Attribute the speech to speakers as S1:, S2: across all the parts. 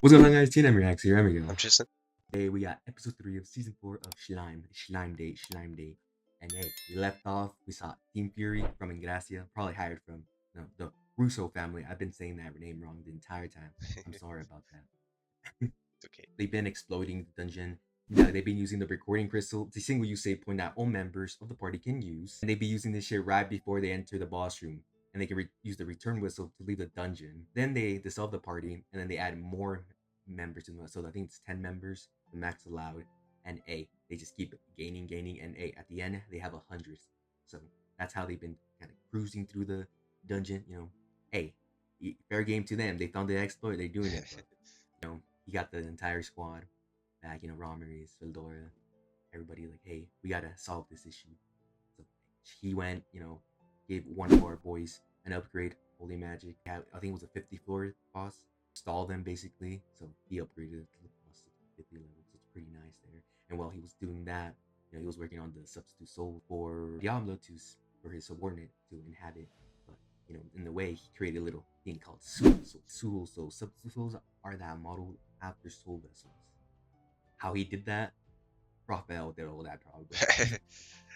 S1: What's going on, guys? TNM Reacts here. I'm Miguel.
S2: I'm Tristan.
S1: Today we got episode 3 of season 4 of Slime Day. And hey, we left off. We saw Team Fury from Ingracia, probably hired from the Russo family. I've been saying that name wrong the entire time. I'm sorry about that.
S2: It's okay.
S1: They've been exploiting the dungeon. They've been using the recording crystal, the single use save point that all members of the party can use. And they've been using this shit right before they enter the boss room. And they can use the return whistle to leave the dungeon. Then they dissolve the party, and then they add more members in the, so I think it's 10 members, the max allowed. And they just keep gaining, and at the end they have 100. So that's how they've been kind of cruising through the dungeon. Fair game to them. They found the exploit. They're doing it. But, you got the entire squad back. Ramirez, Feldora, everybody like, hey, we gotta solve this issue. So he went, gave one of our boys an upgrade, Holy Magic. I think it was a 50 floor boss. Stall them basically. So he upgraded it to the boss to 50 level. So it's pretty nice there. And while he was doing that, he was working on the substitute soul for Diablo for his subordinate to inhabit. But in the way, he created a little thing called soul. So substitute souls are that modeled after soul vessels. How he did that, Raphael did all that probably.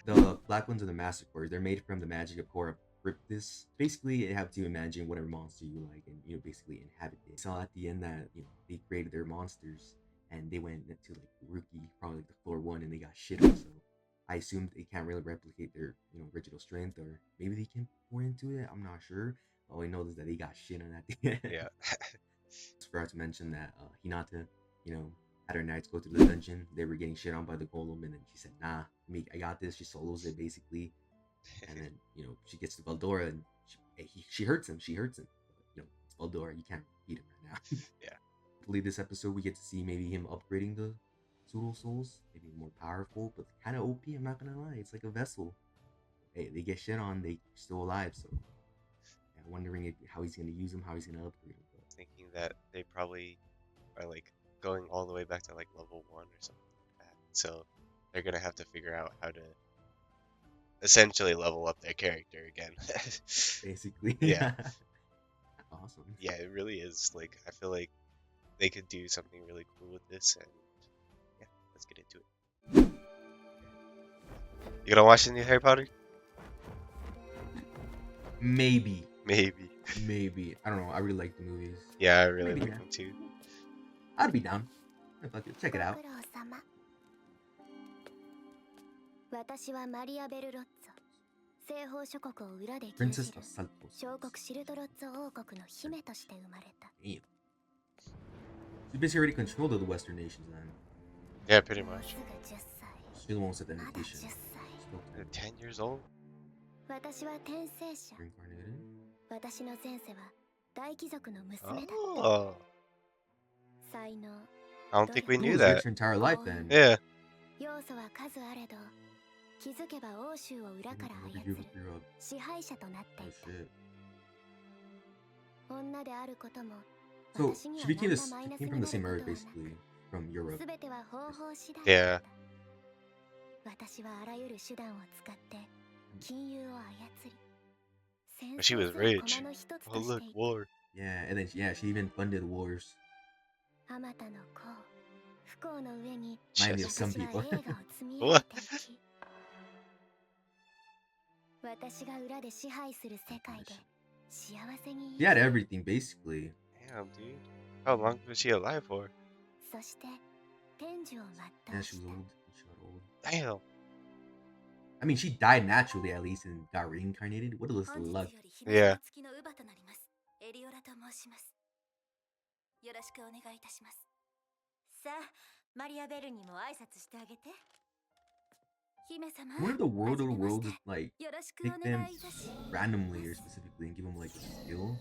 S1: The black ones are the master cores. They're made from the magic of core of Cryptus. Basically, you have to imagine whatever monster you like and basically inhabit it. So at the end that they created their monsters and they went to like rookie, probably like the floor 1, and they got shit on. So I assumed they can't really replicate their original strength, or maybe they can pour into it. I'm not sure. All I know is that they got shit on that.
S2: Yeah.
S1: Just forgot to mention that Hinata, had her knights go through the dungeon. They were getting shit on by the golem, and then she said, "Nah, I got this." She solos it basically, and then she gets to Valdora, and she hurts him. But, it's Valdora. You can't beat him right now.
S2: Yeah.
S1: Hopefully, this episode we get to see maybe him upgrading the pseudo souls, maybe more powerful, but kind of OP. I'm not gonna lie, it's like a vessel. Hey, they get shit on, they still alive. So, I'm wondering how he's gonna use them, how he's gonna upgrade them. But
S2: thinking that they probably are like going all the way back to like level 1 or something like that. So they're gonna have to figure out how to essentially level up their character again.
S1: Basically.
S2: Yeah.
S1: Awesome.
S2: Yeah, it really is. Like, I feel like they could do something really cool with this, and yeah, let's get into it. You gonna watch the new Harry Potter?
S1: Maybe.
S2: I
S1: don't know. I really like the movies.
S2: Yeah, I really like them too.
S1: I'd be down. Check it out. Princess of Saltos. She's basically already controlled of the Western nations then.
S2: Yeah, pretty much.
S1: She's the one who said the nation.
S2: 10 years old?
S1: Reincarnated?
S2: Oh. I don't think we knew that.
S1: Her entire life then.
S2: Yeah.
S1: Oh, shit. So she came from the same area basically, from Europe.
S2: Yeah. But she was rich. Oh look, war.
S1: Yeah, and then she even funded wars. Might be some people.
S2: What?
S1: She had everything basically.
S2: Damn, dude. How long was she alive for?
S1: Yeah, she was old. She got old.
S2: Damn.
S1: I mean, she died naturally at least and got reincarnated. What a list of luck.
S2: Yeah.
S1: I wonder if the world of the world just like pick them randomly or specifically and give them like a skill.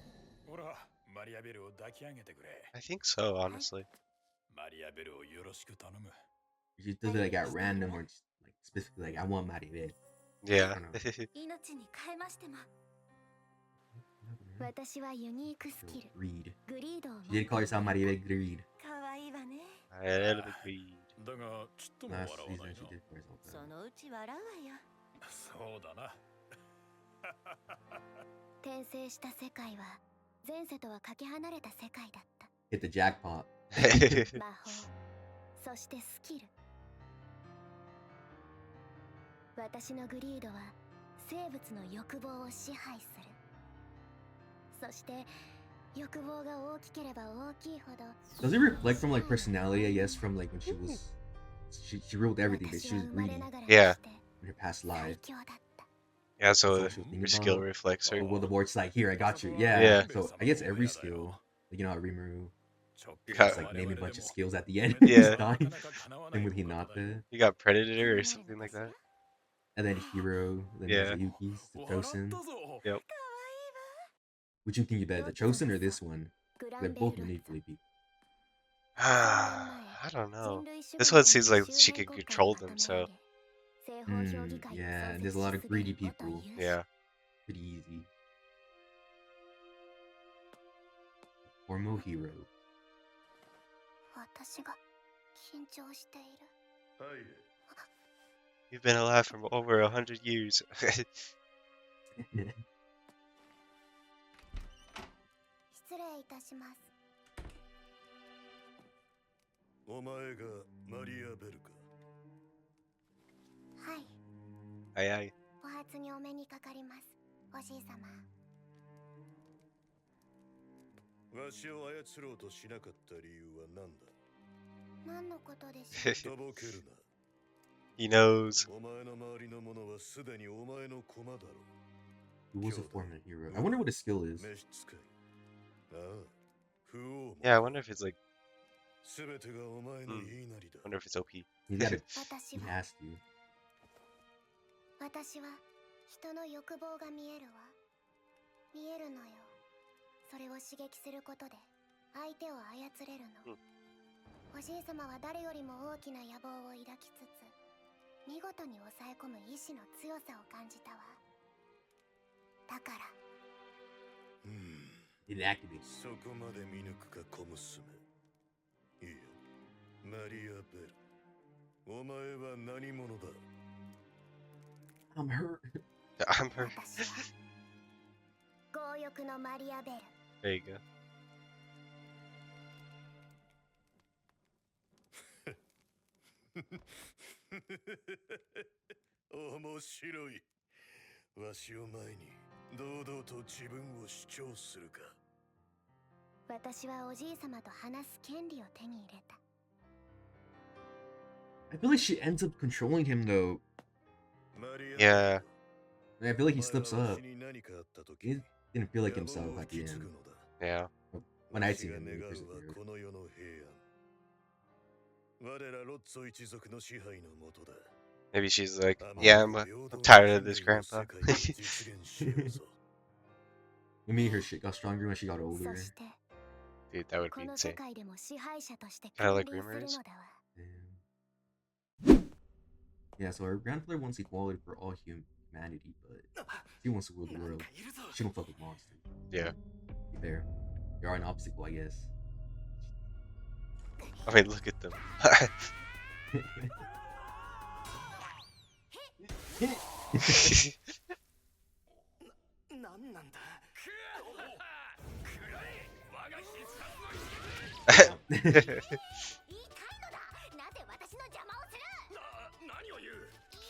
S2: I think so, honestly.
S1: She does it like at random or just like specifically like I want Maribel.
S2: Yeah.
S1: Greed. She did call herself Maribel Greed.
S2: Maribel Greed.
S1: Last season she did call herself that. Hit the jackpot.
S3: 魔法そしてスキル私のグリードは生物の欲望を支配するそして欲望が大きければ大きいほど
S1: Does it reflect from like personality? I guess from like when she was, she ruled everything. That she was greedy in
S2: Yeah.
S1: her past life.
S2: Yeah,
S1: That's
S2: so
S1: all she was thinking
S2: her skill
S1: about.
S2: reflects her.
S1: Oh, well, the board's like, here, I got you. Yeah.
S2: Yeah.
S1: So I guess every skill, like you know, how Rimuru
S2: You
S1: just
S2: got,
S1: like naming a bunch of skills at the end.
S2: Yeah.
S1: He's dying. And with Hinata,
S2: you got Predator or something like that.
S1: and then Hero, then
S2: Yeah.
S1: Mizuyuki's the Chosen.
S2: Yep.
S1: Which you think you better, the Chosen or this one? They both manipulate people.
S2: I don't know. This one seems like she can control them, so
S1: Yeah, there's a lot of greedy people.
S2: yeah.
S1: Pretty easy. Formal Hero.
S3: 私が緊張している
S2: You've been alive for over 100 years.
S3: 失礼いたします
S4: お前がマリアベルか
S3: はい
S2: Aye, aye.
S3: お初にお目にかかりますおじい様
S4: わしを操ろうとしなかった理由は何だ
S3: 何のことでしょう
S4: とぼけるな
S2: He knows.
S4: お前の周りのものはすでにお前の駒だろ
S1: Who was a formal hero? I wonder what his skill is.
S4: 召使いああ不王
S2: Yeah, I wonder if it's like,
S4: すべてがお前の言いなりだ
S2: wonder if it's OP.
S1: He's got it.
S3: 私
S1: He
S3: は
S1: has to.
S3: 私は人の欲望が見えるわ見えるのよそれを刺激することで相手を操れるの、おじい様は誰よりも大きな野望を抱きつつ見事に抑え込む意志の強さを感じたわだから
S1: Inactivated.
S4: そこまで見抜くか小娘いいやマリアベルお前は何者だ
S1: I'm hurt.
S2: I'm her.
S3: 私は強欲のマリアベル
S2: There you go.
S4: 面白いわしを前に堂々と自分を主張するか
S3: 私はおじい様と話す権利を手に入れた
S1: I feel like she ends up controlling him though.
S4: マリア
S2: Yeah.
S1: I feel like he slips
S4: お前は
S1: up.
S4: わしに何かあった時
S1: He didn't feel like
S4: 野
S1: himself
S4: 望を
S1: at the
S4: 引き継
S1: end.
S4: ぐのだ
S2: Yeah.
S1: When I
S4: わし
S1: see
S4: が
S1: him,
S4: 願
S1: he
S4: うは
S1: persevered.
S4: この世の平安我らロッツォ一族の支配のもとだ
S2: Maybe she's like, yeah, I'm tired of this, Grandpa.
S1: Maybe her shit got stronger when she got
S3: そ
S1: older.
S3: して
S2: Dude, that would
S3: こ
S2: be
S3: の世
S2: insane.
S3: 界でも支配者として
S2: Kinda
S3: 君
S2: like
S3: 臨する
S2: rumors.
S3: のだわ
S1: Yeah, so our grandfather wants equality for all humanity, but she wants to rule the world. She don't fuck with monsters.
S2: Yeah.
S1: Be fair. They are an obstacle, I guess.
S2: I mean, look at them.
S5: なんなんだ
S3: 言いたいのだなぜ私の邪魔をする
S5: 何を言う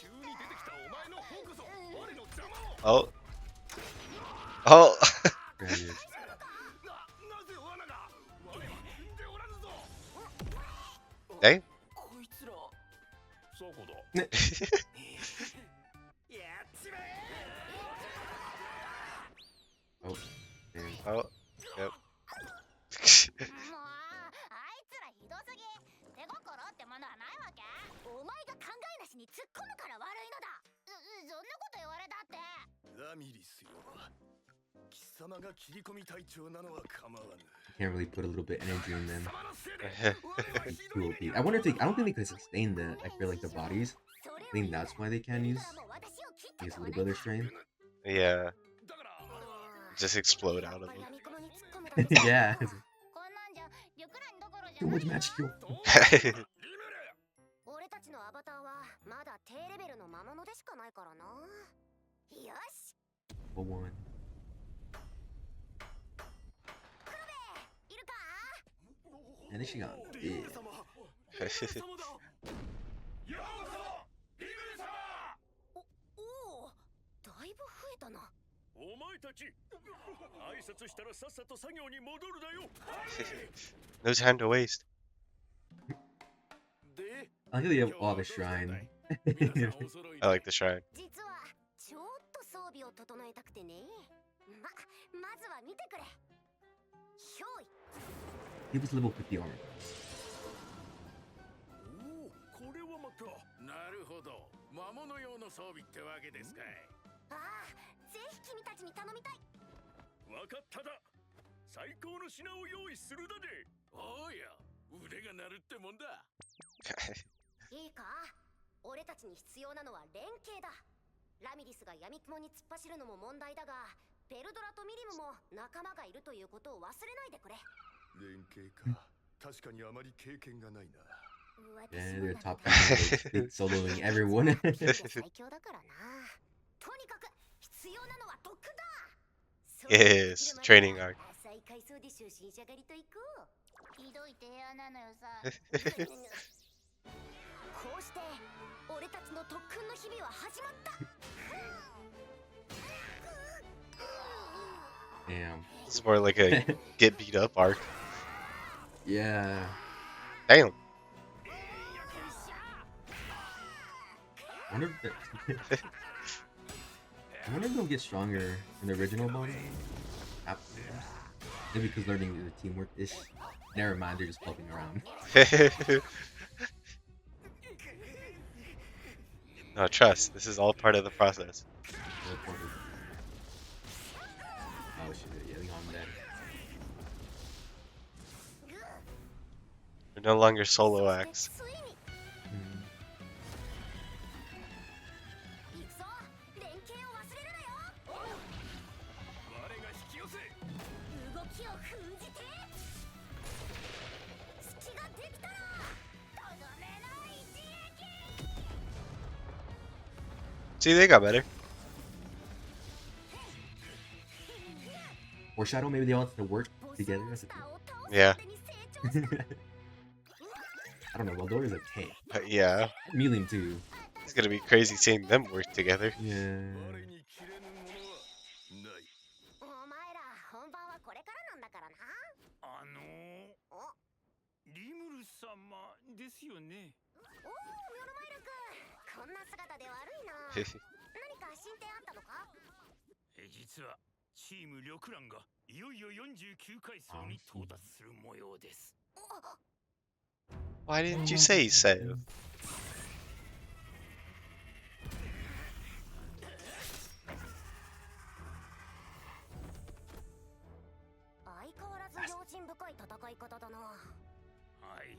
S5: 急に出てきたお前の方こそ我の邪魔を
S2: Oh. Oh.
S1: There he is.
S5: なぜ罠が我は踏んでおらぬぞ
S2: Hey?
S5: こいつらそこだ
S1: ね
S5: やっちまえ
S1: Oh, damn.
S2: Oh. Yep.
S3: もうあいつらひどすぎ手心ってものはないわけお前が考えなしに突っ込むから悪いのだそんなこと言われたって
S4: ラミリスよ貴様が切り込み隊長なのは構わぬ
S1: Can't really put a little bit energy in them.
S5: 様のせいで我は
S1: Like,
S5: ひ
S1: too
S5: どい
S1: OP. I wonder if they. I don't think they could sustain the. I feel like the bodies. I think that's why they can use. Use a little bit of their strength.
S2: Yeah.
S5: だから
S2: Just explode out of them.
S1: Yeah.
S3: こんなんじゃリュクランどころじゃ
S1: Too
S3: ない
S1: much magic.
S5: リムル
S3: 俺たちのアバターはまだ低レベルの魔物でしかないからなよし
S1: For one.
S3: いるか
S1: And then she gone.
S5: リ
S1: Yeah.
S5: ムル様リムル様だようこそリムル様
S3: おお、だいぶ増えたな。
S5: お前たち挨拶したらさっさと作業に戻るだよ
S2: No time to waste.
S5: で
S1: I think they have all the shrine.
S5: 皆さんお揃い
S2: I like the shrine.
S3: 実はちょっと装備を整えたくてね。まずは見てくれ。ひょい。
S1: He was level 50 armor.
S5: おおこれはまたなるほど魔物用の装備ってわけですかい
S3: ああ、ぜひ君たちに頼みたい。
S5: わかっただ最高の品を用意するだでおや腕が鳴るってもんだ
S3: いいか、俺たちに必要なのは連携だ。ラミリスが闇雲に突っ走るのも問題だが、ペルドラとミリムも仲間がいるということを忘れないでくれ。
S4: 連携か。確かにあまり経験がないな。
S1: Yeah, they're top 10, soloing everyone.
S3: 最強だからな。とにかく必要なのは特訓だ。
S2: Yes, training arc.
S3: 浅い階層で初心者狩りと行こう。ひどい提案なのよさ。こうして俺たちの特訓の日々は始まった。
S1: Damn.
S2: This is more like a get beat up arc.
S1: Yeah.
S2: Damn.
S1: I wonder if I wonder if they'll get stronger in the original mode. Afterwards. Maybe because learning the teamwork ish. Never mind, they're just poking around.
S2: No, trust. This is all part of the process.
S1: Oh shit, yeah, they got him dead.
S2: We're no longer solo acts.
S3: ついに
S1: Hmm.
S3: 行くぞ。連携を忘れるなよ。
S5: 我が引き寄せ
S3: 動きを封じて。隙ができたらとどめの一撃。
S2: See, they got better.
S1: Or Shadow, maybe they want to work together as a team.
S2: Yeah.
S1: I don't know, Valdor is a tank.
S2: But yeah,
S1: Melee him too.
S2: it's gonna be crazy seeing them work together.
S1: Yeah.
S4: 我に切れぬものはない。
S3: お前ら本番はこれからなんだからな。
S5: リムル様ですよね
S3: おお、ミョルマイル君、こんな姿で悪いな。何か進展あったのか？
S5: 実はチーム緑蘭がいよいよ49階層に到達する模様です
S2: Why didn't you say so?
S3: 相変わらず用心深い戦い方だな。
S5: はい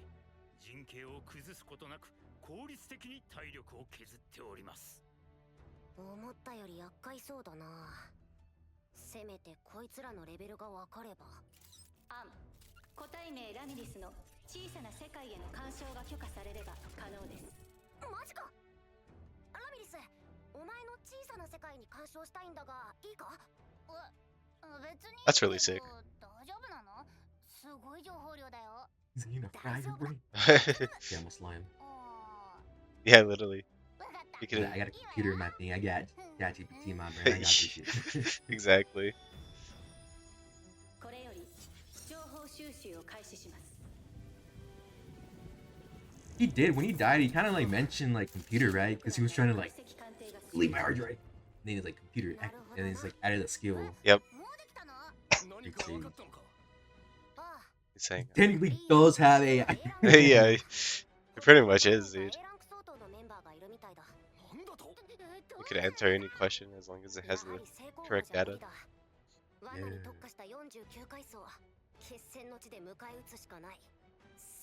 S5: 陣形を崩すことなく効率的に体力を削っております
S3: 思ったより厄介そうだな。せめてこいつらのレベルが分かれば。
S6: アン個体名ラミリスの小さな世界への干渉が許可されれば可能です。
S3: マジか。ラミリス、お前の小さな世界に干渉したいんだがいいか？別に
S2: That's really sick.
S3: 大丈夫なの？すごい情報量だよ。
S1: He's gonna fry your brain. Yeah, I'm a slime.
S2: Yeah, literally.
S3: わかった。
S2: You can
S1: I got a computer in my thing. I got ChatGPT in my brain. I got this shit.
S2: exactly.
S6: これより情報収集を開始します。
S1: He did. When he died, he kind of like mentioned like computer, right? Because he was trying to like delete my hard drive. And then he's like computer, and then he's like added a skill.
S3: もうできたの？
S5: 何か分かったのか
S3: ああ。
S2: He's saying,
S1: Technically does have AI.
S2: yeah, it pretty much is, dude.
S3: ランク相当のメンバーがいるみたいだ。
S5: なんだと
S2: You can answer any question as long as it has the correct data.
S3: 罠に特化した49階層は決戦の地で迎え撃つしかない。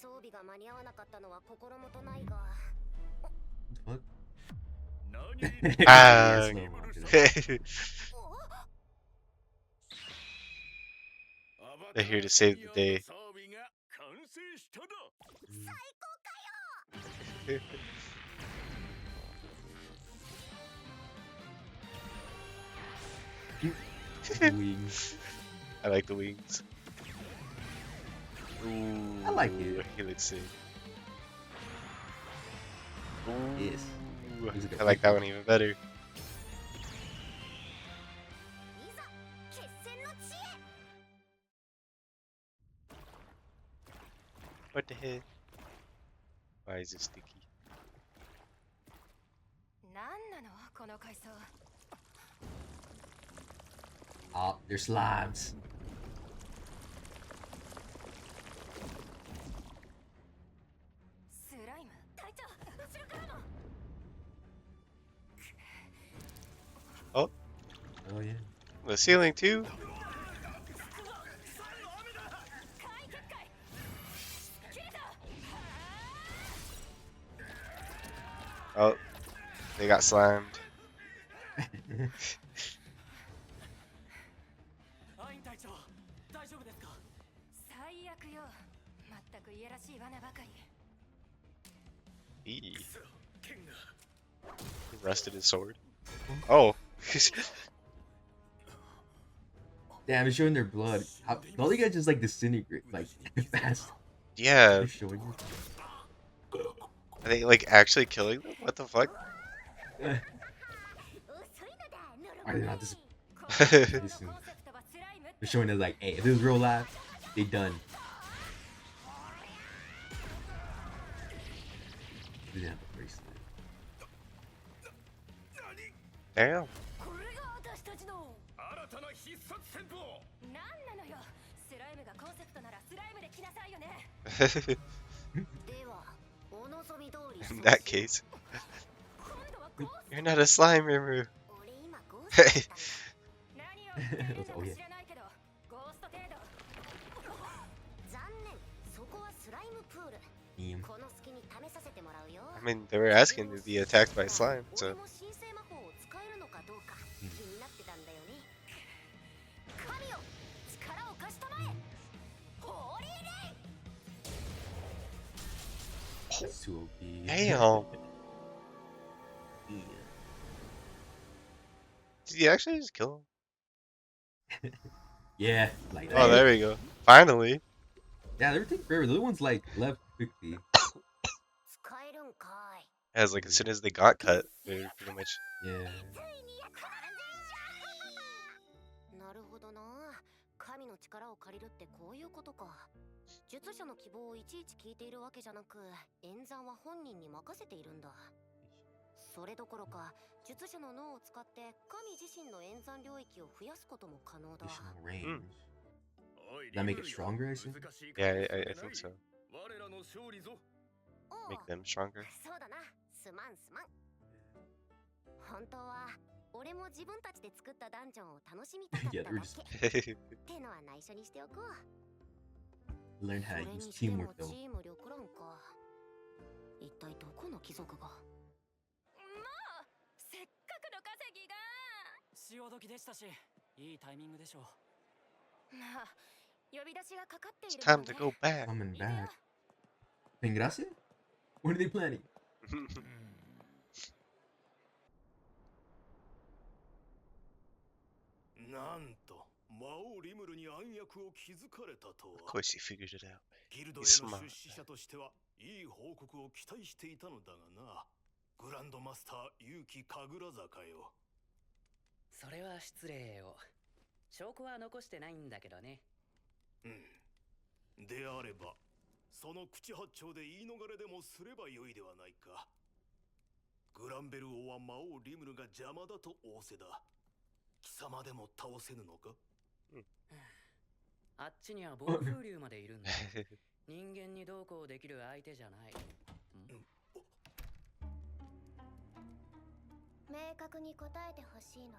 S3: 装備が間に合わなかったのは心もとないが。
S1: What?
S5: 何
S2: Ah.
S1: リムル
S2: They're here to save the day.
S5: 装備が完成しただ
S1: Wings.
S2: I like the wings. Ooh,
S1: I like it.
S2: He looks sick.
S1: Yes.
S2: Ooh,
S1: Looks like a
S2: I like that
S1: freak.
S2: one even better.
S3: いざ決戦の地へ
S2: What the heck? Why is it sticky?
S6: 何なのこの階層。
S1: Oh, they're slimes.
S6: スライム隊長、後ろからも。
S2: Oh,
S1: Oh yeah.
S2: the ceiling too?
S6: 開結界切れた。
S2: Oh, they got slimed.
S5: アイン隊長大丈夫ですか？
S6: 最悪よ。まったくいやらしい罠ばかり。
S2: Eee.
S5: 剣が
S2: He rusted his sword. Oh.
S1: Damn, it's showing their blood. How, all they guys just like disintegrate like fast.
S2: Yeah.
S1: They're showing you.
S2: Are they like actually killing them? What the fuck?
S3: 遅いのだノロ
S1: Are they not this?
S6: コンセ
S1: This
S6: プ
S1: soon.
S6: トはスライムって
S1: They're showing us like, hey, if this is real life, they done. They didn't have a bracelet.
S2: Damn.
S6: これが私たちの。
S5: 新たな必殺戦法。
S6: なんなのよ。スライムがコンセプトならスライムで来なさいよね。
S3: ではお望み通り
S2: In that case,
S6: 今度はゴース
S2: you're not a slime Rimuru.
S3: ト俺今ゴーストだったんだ
S6: 何を言っているのか知らないけど、ゴースト程度。
S3: 残念そこはスライムプール
S1: Damn.
S3: この隙に試させてもらうよ
S2: I mean, they were asking to be attacked by slime,
S3: 俺
S2: so
S3: も神聖魔法を使えるのかどうか気になってたんだよね神よ力を貸したまえホーリーレイ
S1: That's too OP.
S2: damn. Did he actually just kill him?
S1: Yeah, like
S2: Oh,
S1: that.
S2: there we go. Finally.
S1: Yeah, they were taking forever. The other ones like left quickly.
S3: 使えるんかい
S2: As like as soon as they got cut, they were pretty much.
S1: Yeah.
S3: なるほどな神の力を借りるってこういうことか術者の希望をいちいち聞いているわけじゃなく演算は本人に任せているんだそれどころか術者の脳を使って神自身の演算領域を増やすことも可能だ
S1: Additional range.
S5: おい
S1: That make it
S5: リムルよ
S1: stronger, I think?
S5: 難しい
S2: Yeah,
S5: こと
S2: I
S5: じゃない
S2: think so.
S5: 我らの勝利ぞ。
S3: おう
S2: Make them stronger.
S3: そうだなすまんすまん本当は俺も自分たちで作ったダンジョンを楽しみたかった
S1: Yeah,
S3: だ
S1: they're
S3: け
S1: just
S3: ってのは内緒にしておこう
S1: learn
S3: そ
S1: how
S3: れ
S1: to
S3: に
S1: use
S3: しても
S1: teamwork though.
S3: チーム力論か一体どこの貴族が
S6: もうせっかくの稼ぎが。
S5: 潮時でしたし、いいタイミングでしょう。
S6: まあ呼び出しがかかってい
S2: It's
S6: る
S2: time
S6: の
S2: to
S6: ね
S2: go back.
S1: Coming back. En gracia? What are they planning?
S4: なんと魔王リムルに暗躍を築かれたと
S2: Of
S4: は
S2: course, he figured it out.
S4: ギルドへ
S2: He's
S4: の
S2: smart.
S4: 出資者としてはいい報告を期待していたのだがなグランドマスター勇気神楽坂よ
S7: それは失礼を。証拠は残してないんだけどね。
S4: うんであればその口八丁で言い逃れでもすればよいではないかグランベル王は魔王リムルが邪魔だと仰せだ貴様でも倒せぬのか
S7: あっちには暴風竜までいるんだ。人間にどうこうできる相手じゃない。
S3: 明確に答えてほしいのよ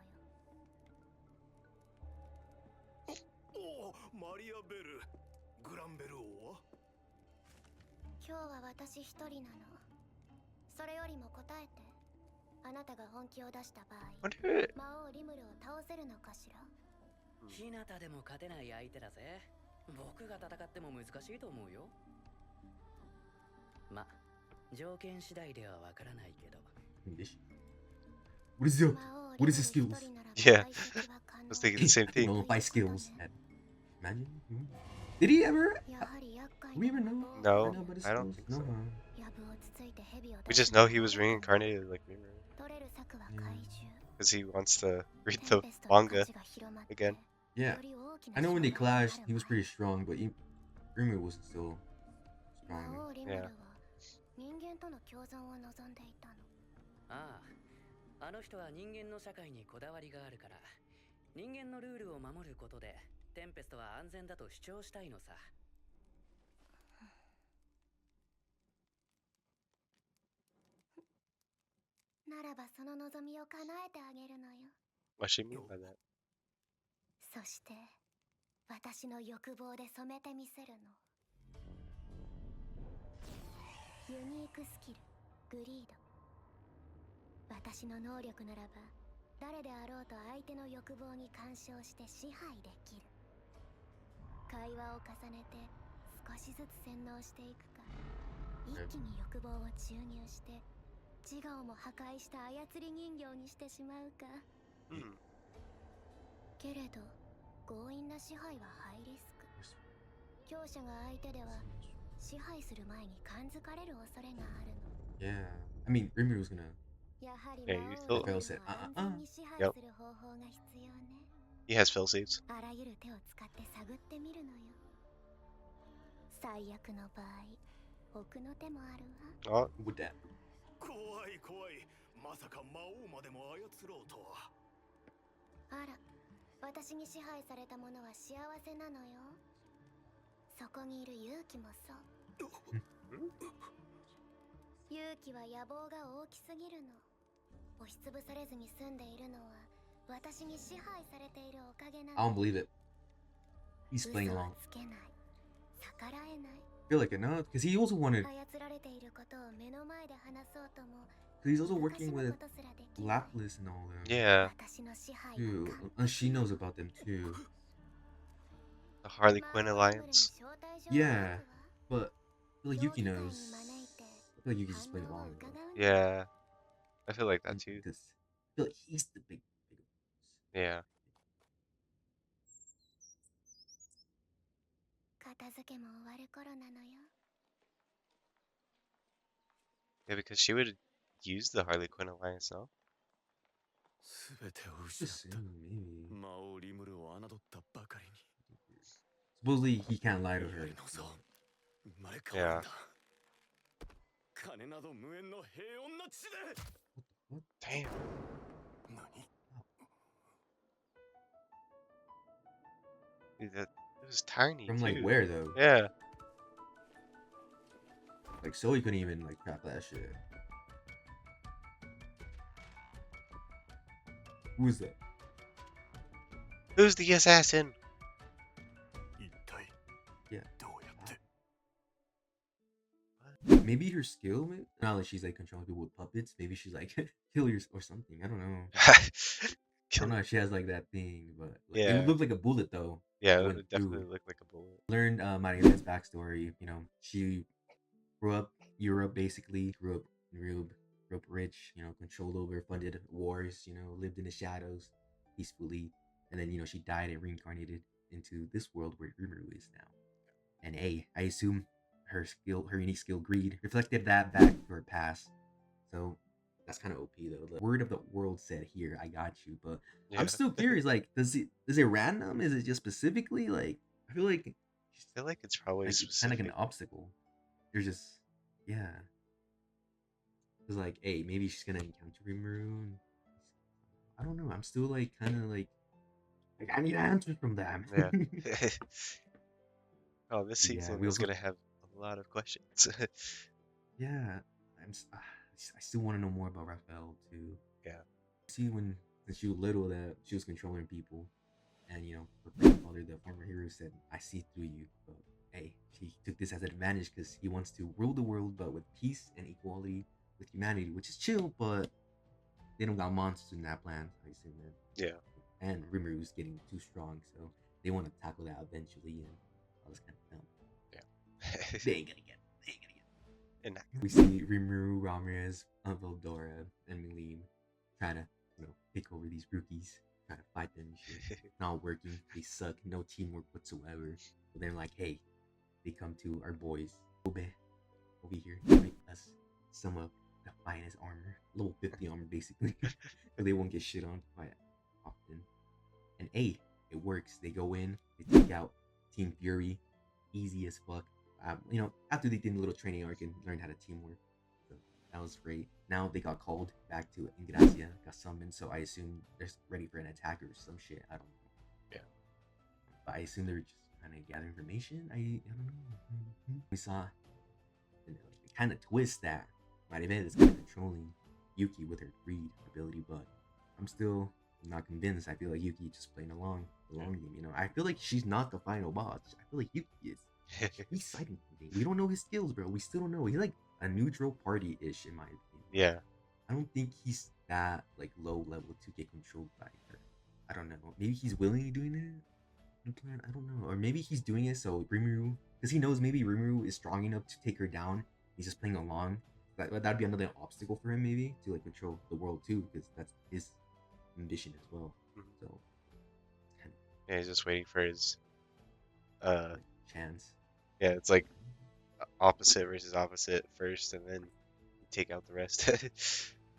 S4: おおマリアベルグランベル王は
S3: 今日は私一人なのそれよりも答えてあなたが本気を出した場合
S2: Wonder.
S3: 魔王リムルを倒せるのかしら
S7: 日向でも勝てない相手だぜ。僕が戦っても難しいと思うよ。ま、条件次第ではわからないけど。
S1: What is up?
S3: 魔王
S1: What is his
S3: リム
S1: skills?
S3: ル一人なら
S2: Yeah.
S3: 解析は可
S2: I
S3: 能
S2: was thinking the same thing.
S1: Nullify skills. Imagine. Did he ever?
S3: やはり
S1: Do we even know
S2: No,
S1: right now about his
S2: I don't
S1: skills?
S2: think
S1: No,
S2: so.
S1: huh?
S2: We just know he was reincarnated like Rimuru because he wants to read the manga again.
S1: Yeah, I know when they clashed, he was pretty strong, but Rimuru wasn't still stronger.
S2: Yeah.
S3: 人間との共存を望んでいたの。
S7: ああ、あの人は人間の社会にこだわりがあるから、人間のルールを守ることでテンペストは安全だと主張したいのさ。
S3: ならばその望みを叶えてあげるのよ。
S2: What she mean by that?
S3: そして私の欲望で染めてみせるの。ユニークスキル、グリード。私の能力ならば誰であろうと相手の欲望に干渉して支配できる。会話を重ねて少しずつ洗脳していくか、一気に欲望を注入して自我をも破壊した操り人形にしてしまうか。けれど強引な支配はハイリスク。強者が相手では支配する前に感づかれる恐れがあるの。
S1: Yeah, I mean, Rimuru was gonna.
S3: やはり
S2: Yeah,
S3: 魔
S2: you
S3: 王
S2: still-
S3: リムル
S1: Fail said,
S3: は安全に支配
S2: Yep.
S3: する方法が必要ね。
S2: He has fail saves.
S3: あらゆる手を使って探ってみるのよ。最悪の場合、奥の手もあるわ。
S2: Oh,
S1: With that.
S4: 怖い怖い。まさか魔王までも操ろうとは。
S3: あら、私に支配された者は幸せなのよ。そこにいる勇気もそう。勇気は野望が大きすぎるの。押しつぶされずに済んでいるのは私に支配されているおかげなの。
S1: I don't believe it. He's playing
S3: 嘘は
S1: along.
S3: つけない。逆らえない。
S1: I feel like it, no? Because he also wanted.
S3: 操られていることを目の前で話そうとも。
S1: Because he's also working
S3: 昔の
S1: with
S3: ことすらできない。
S1: Laplace and all them.
S2: yeah.
S3: 私の支配
S1: Too.
S3: が完
S1: And she knows about them too.
S2: The Harley Quinn alliance.
S1: Yeah, but I feel like Yuki knows. I feel like Yuki's just playing along with it.
S2: Yeah. I feel like that too.
S1: Because I feel like he's the big boss.
S2: Yeah.
S3: 片付けも終わる頃なのよ。
S2: Yeah, because she would use the Harley Quinn alliance now.
S4: すべてを
S1: Just
S4: 失った
S1: saying, maybe.
S4: 魔王リムルを侮ったばかりに。
S1: Supposedly he can't lie to her.
S4: 未来の座生まれ変わるんだ。
S2: Yeah.
S4: 金など無縁の平穏な地で。
S2: Damn.
S4: 何？
S2: Dude, that it was tiny.
S1: From like
S2: too.
S1: where though?
S2: Yeah.
S1: Like Zoe couldn't even like trap that shit. Who is that?
S2: Who's the assassin?
S4: 一体
S1: Yeah.
S4: どうやって？
S1: Maybe her skill, maybe? Not like she's like controlling people with puppets. Maybe she's like kill yours or something. I don't know. I don't know if she has like that thing, but like,
S2: Yeah.
S1: it would look like a bullet though.
S2: Yeah,
S1: It
S2: it
S1: went
S2: would definitely
S1: through.
S2: look like a bullet.
S1: Learned Maria's backstory. You know, she grew up Europe basically. Grew up in Europe, grew up rich. You know, controlled over, funded wars. You know, lived in the shadows peacefully, and then she died and reincarnated into this world where Rimuru is now. And I assume her unique skill, greed, reflected that back to her past. So that's kind of OP though. The word of the world said, "Here, I got you." But
S2: Yeah.
S1: I'm still curious. Like, is it random? Is it just specifically? Like, I feel like
S2: I feel like it's probably
S1: it's kind of
S2: specific.
S1: like an obstacle. There's just it's like, hey, maybe she's gonna encounter Rimuru. I don't know. I'm still like kind of like I need answers from them.
S2: Yeah. Oh, this
S1: Yeah,
S2: season
S1: we
S2: is
S1: also-
S2: gonna have a lot of questions.
S1: Yeah, I still want to know more about Raphael too.
S2: Yeah.
S1: See, when she was little, that she was controlling people, and her grandfather, the former hero, said, "I see through you." But hey, she took this as an advantage because he wants to rule the world, but with peace and equality with humanity, which is chill. But they don't got monsters in that plan, I assume.
S2: Yeah.
S1: And Rimru's getting too strong, so they want to tackle that eventually, and all this kind of dumb. They ain't gonna get.
S2: And that-
S1: We see Rimuru, Ramirez, Veldora, and Milim trying to, pick over these rookies, trying to fight them and shit. Not working. They suck. No teamwork whatsoever. But they're like, hey, they come to our boys, Obe, over here, to make us some of the finest armor, level 50 armor basically, so they won't get shit on quite often. And A, it works. They go in, they take out Team Fury, easy as fuck. After they did a little training arc and learned how to teamwork, so that was great. Now they got called back to Ingracia, got summoned, so I assume they're ready for an attack or some shit. I don't know.
S2: Yeah.
S1: But I assume they're just kind of gathering information. I don't know. We saw kind of twist that Maribel is kind of controlling Yuki with her greed ability, but I'm still not convinced. I feel like Yuki just playing along the long game. I feel like she's not the final boss. I feel like Yuki is. He's fighting something. We don't know his skills, bro. We still don't know. He's like a neutral party-ish, in my opinion.
S2: Yeah.
S1: I don't think he's that like low level to get controlled by her. I don't know. Maybe he's willingly doing it. I don't know. Or maybe he's doing it so Rimuru, because he knows maybe Rimuru is strong enough to take her down. He's just playing along. That'd be another obstacle for him, maybe, to like control the world too, because that's his ambition as well. So
S2: yeah, he's just waiting for his
S1: chance.
S2: Yeah, it's like opposite versus opposite first, and then take out the rest.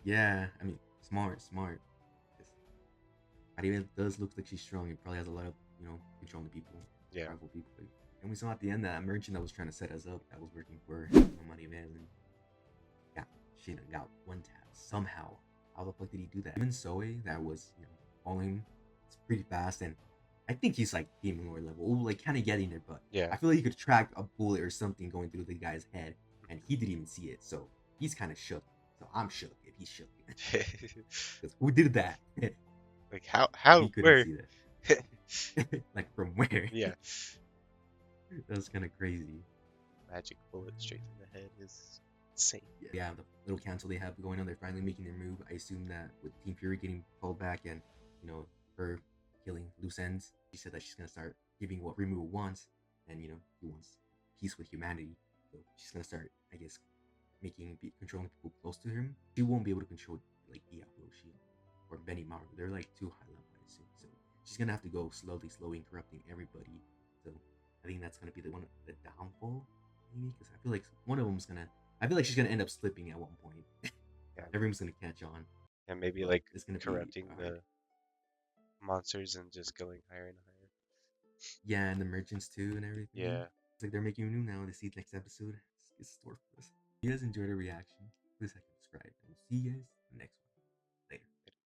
S1: Yeah, I mean, smart. Maribel does look like she's strong. It probably has a lot of controlling people,
S2: Yeah.
S1: powerful people. And we saw at the end that merchant that was trying to set us up, that was working for Maribel, and she got one tap somehow. How the fuck did he do that? Even Zoe, that was falling, it's pretty fast, and I think he's like demon lord level, like kind of getting there, but
S2: Yeah.
S1: I feel like he could track a bullet or something going through the guy's head, and he didn't even see it, so he's kind of shook. So I'm shook if he's shook. Because who did that?
S2: Like how
S1: He couldn't
S2: where?
S1: see that. Like from where?
S2: Yeah.
S1: That was kind of crazy.
S2: Magic bullet straight to the head is insane.
S1: Yeah, the little cancel they have going on, they're finally making their move. I assume that with Team Fury getting called back and her killing loose ends, she said that she's gonna start giving what Rimuru wants, and he wants peace with humanity. So she's gonna start, I guess, controlling people close to him. She won't be able to control like Diablo, or Benimaru. They're like too high level, I assume. So she's gonna have to go slowly corrupting everybody. So I think that's gonna be the downfall, maybe, because I feel like one of them's gonna. I feel like she's gonna end up slipping at one point.
S2: Yeah.
S1: Everyone's gonna catch on.
S2: And maybe
S1: But
S2: like
S1: it's gonna
S2: corrupting
S1: be
S2: the monsters and just going higher and higher.
S1: Yeah, and the merchants too and everything.
S2: Yeah.
S1: It's like they're making a new now to see next episode. It's store for us. If you guys enjoyed our reaction, please like and subscribe. And we'll see you guys